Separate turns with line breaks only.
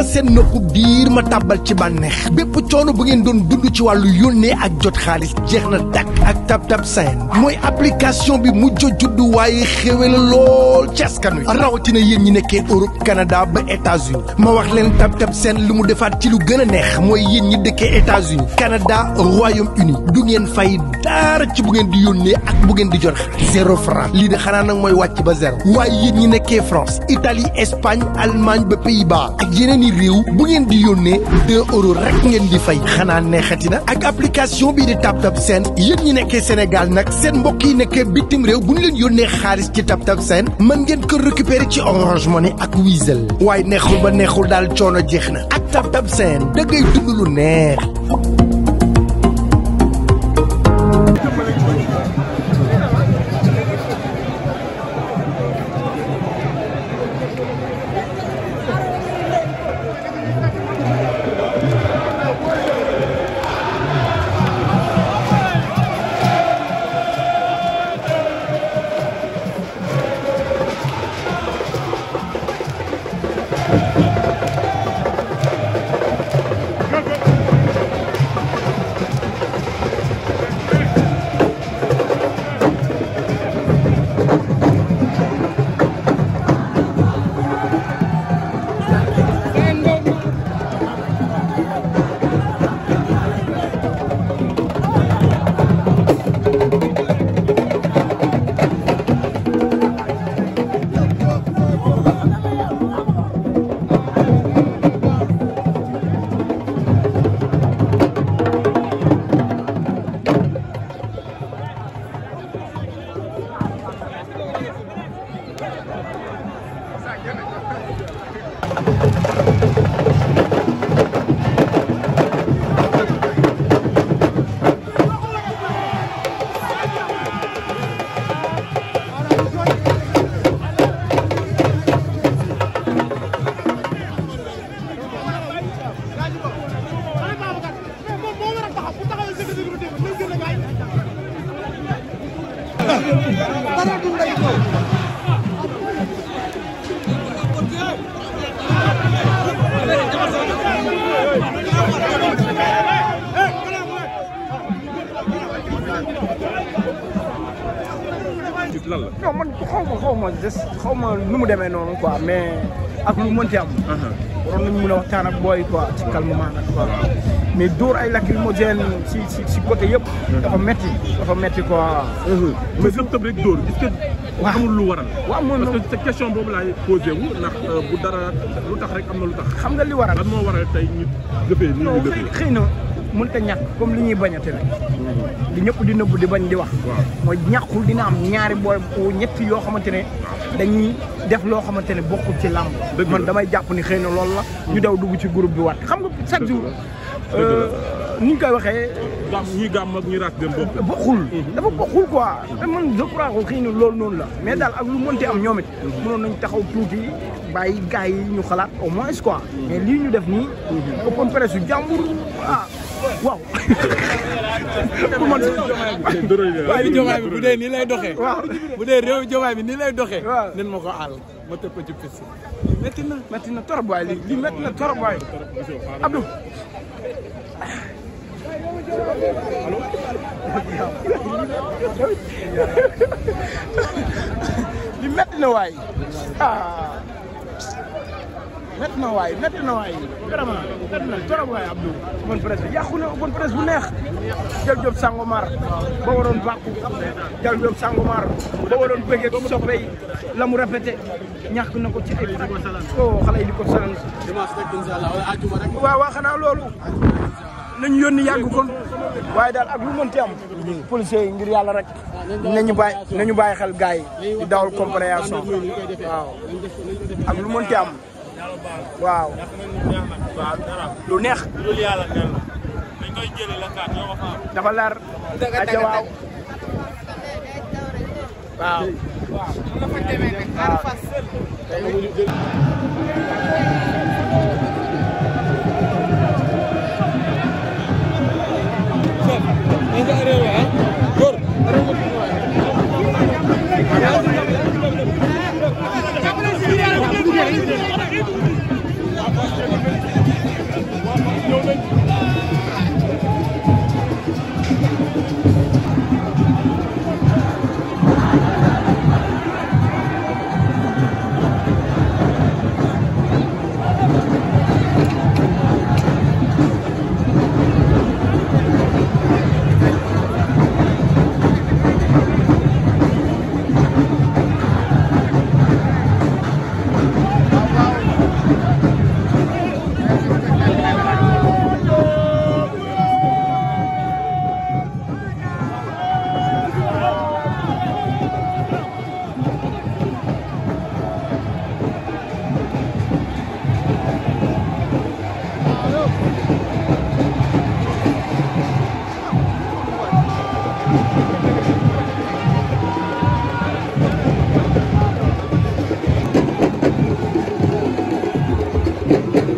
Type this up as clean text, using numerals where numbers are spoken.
ma seen nopp biir ma tàbbal ci bànneex bépp coono bu ngeen doon dund ci wàllu yónnee ak jot xaalis jeex na dakk ak TapTap Send mooy application bi mujj juddu waaye xéwe la lool ci askan wi rawatina yéen ñi nekkee Europe Canada ba États-Unis ma wax leen TapTap Send lu mu defaat ci lu gën a neex mooy yéen ñi dëkkee États-Unis Canada Royaume-Uni du ngeen fay dara ci bu ngeen di yónnee ak bu ngeen di jot xaalis 0 franc lii de xanaa nag mooy wàcc ba zéro waaye yéen ñi nekkee France Italie Espagne Allemagne ba Pays-Bas ak yeneen i réew bu ngeen di yónnee 2 euros rek ngeen di fay xanaa neexati na ak application bii di TapTap Send yéen ñi nekkee Sénégal nag seen mbokk yi nekkee bitim réew bu ñu leen yónnee xaalis ci TapTap Send mën ngeen ko récupérer ci Orange Money ak Wizall waaye neexul ba neexul daal coono jeex na ak TapTap Send da ngay dund lu neex.
non man xaw ma nu mu demee noonu quoi mais ak lu mënti am. waroon nañu mën a waxtaan ak booy quoi ci calmement nag quoi mais dóor ay lacrymogène si côté yëpp. dafa metti quoi.
mais tëb rek dóor est-ce que.
waaw
amul lu waral.
waaw mooy
parce que cette question boobu laay posé wu ndax bu dara lu tax rek am na lu tax.
xam nga li waral
lan moo waral tey ñu dëppee ni ñu dëppee.
xëy na mënut a ñàkk comme li ñuy bañate rek. li ñëpp di nëbb di bañ di wax. mooy ñàkkul dina am ñaari booy ñetti yoo xamante ne dañuy def loo xamante ne bokkul ci làmb. man damay jàpp ni xëy na loolu la. ñu daw dugg ci groupe bi waat xam nga chaque jour. ni ñu koy waxee.
ñi gàmm ak ñi raas dem
bokkul. dafa bokkul quoi. man je crois que xëy na loolu noonu la mais daal ak lu mënti am ñoom it. mënoon nañ taxaw tuuti bàyyi gars yi ñu xalaat au moins quoi. mais lii ñu def nii. open presse yu jàmbur waaw.
waaye Diomaye bi bu dee nii lay doxee.
waaw
bu dee réew Diomaye bi nii lay doxee.
waaw
nen ma ko àll ma tëpp ci piste.
métti na torop waay lii métti na torop waay Abdou. li métti na waay métti na waay vraiment métti na torop waay Abdou. open presse bi yàqu na open presse bu neex Jal Diop Sangomar ba waroon bàkku Jal Diop Sangomar ba waroon bëggee soppe yi la mu répété ñàkk na ko ci ay xale yi di ko salan waaw xanaa loolu nañu yónni yàgg kon waaye daal ak lu mënti am policiers yi ngir yàlla rek nañu bàyyi xel gars yi di dawal compréhension waaw ak lu mënti am waaw lu neex dafa leer aja waaw
Góor
Thank you.